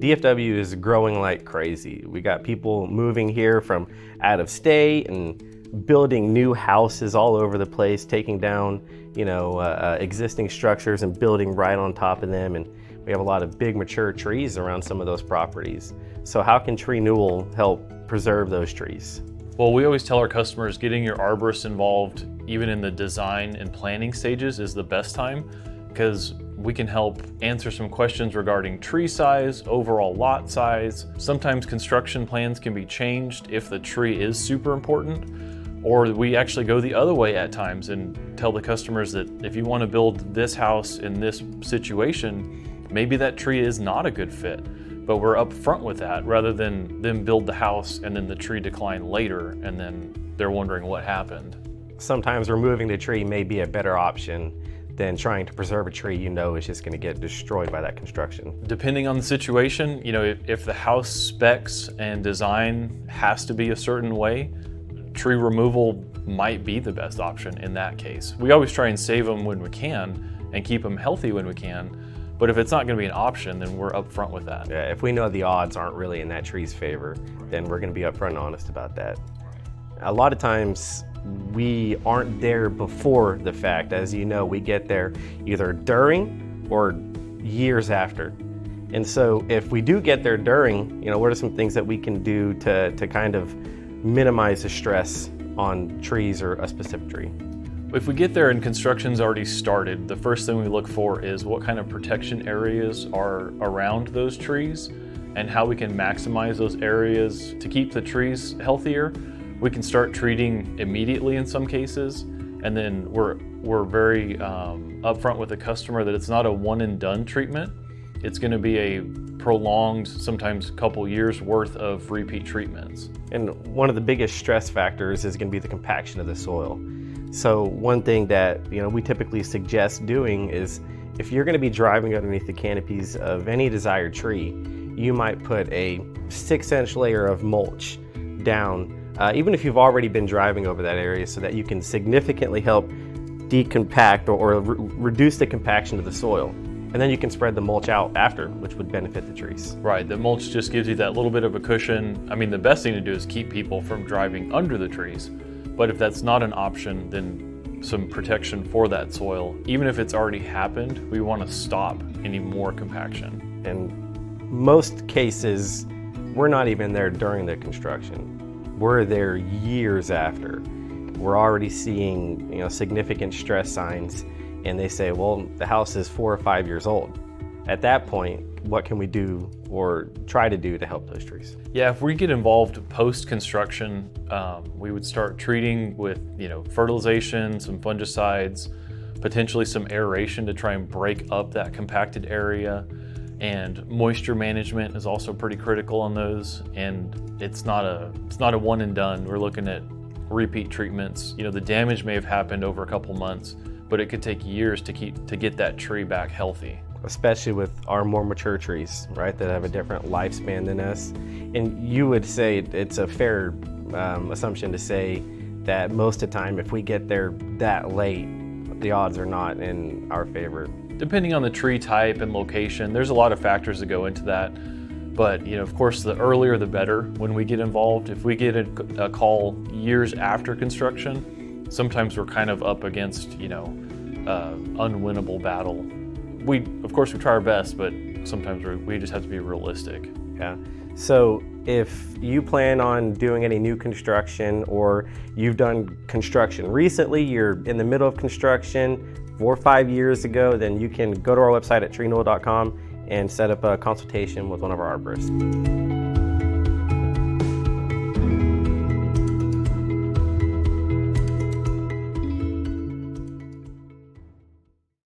DFW is growing like crazy. We got people moving here from out of state and building new houses all over the place, taking down, existing structures and building right on top of them. And we have a lot of big mature trees around some of those properties. So how can TreeNewal help preserve those trees? Well, we always tell our customers getting your arborist involved, even in the design and planning stages, is the best time, because we can help answer some questions regarding tree size, overall lot size. Sometimes construction plans can be changed if the tree is super important, or we actually go the other way at times and tell the customers that if you want to build this house in this situation, maybe that tree is not a good fit. But we're upfront with that rather than them build the house and then the tree decline later and then they're wondering what happened. Sometimes removing the tree may be a better option than trying to preserve a tree is just going to get destroyed by that construction. Depending on the situation, if the house specs and design has to be a certain way, tree removal might be the best option in that case. We always try and save them when we can and keep them healthy when we can. But if it's not going to be an option, then we're upfront with that. Yeah, if we know the odds aren't really in that tree's favor, then we're going to be upfront and honest about that. A lot of times we aren't there before the fact. As you know, we get there either during or years after. And so if we do get there during, what are some things that we can do to kind of minimize the stress on trees or a specific tree? If we get there and construction's already started, the first thing we look for is what kind of protection areas are around those trees and how we can maximize those areas to keep the trees healthier. We can start treating immediately in some cases, and then we're very upfront with the customer that it's not a one and done treatment. It's going to be a prolonged, sometimes a couple years worth of repeat treatments. And one of the biggest stress factors is going to be the compaction of the soil. So one thing that we typically suggest doing is if you're going to be driving underneath the canopies of any desired tree, you might put a 6-inch layer of mulch down, even if you've already been driving over that area, so that you can significantly help decompact or reduce the compaction of the soil. And then you can spread the mulch out after, which would benefit the trees. Right, the mulch just gives you that little bit of a cushion. I mean, the best thing to do is keep people from driving under the trees. But if that's not an option, then some protection for that soil. Even if it's already happened, we want to stop any more compaction. In most cases, we're not even there during the construction. We're there years after. We're already seeing significant stress signs, and they say, well, the house is 4 or 5 years old. At that point, what can we do or try to do to help those trees? Yeah, if we get involved post-construction, we would start treating with fertilization, some fungicides, potentially some aeration to try and break up that compacted area. And moisture management is also pretty critical on those. And it's not a one and done. We're looking at repeat treatments. The damage may have happened over a couple months, but it could take years to get that tree back healthy. Especially with our more mature trees, right, that have a different lifespan than us. And you would say it's a fair assumption to say that most of the time, if we get there that late, the odds are not in our favor. Depending on the tree type and location, there's a lot of factors that go into that. But of course, the earlier the better when we get involved. If we get a call years after construction, sometimes we're kind of up against unwinnable battle. Of course we try our best, but sometimes we just have to be realistic. Yeah. So if you plan on doing any new construction, or you've done construction recently, you're in the middle of construction 4 or 5 years ago, then you can go to our website at TreeNewal.com and set up a consultation with one of our arborists.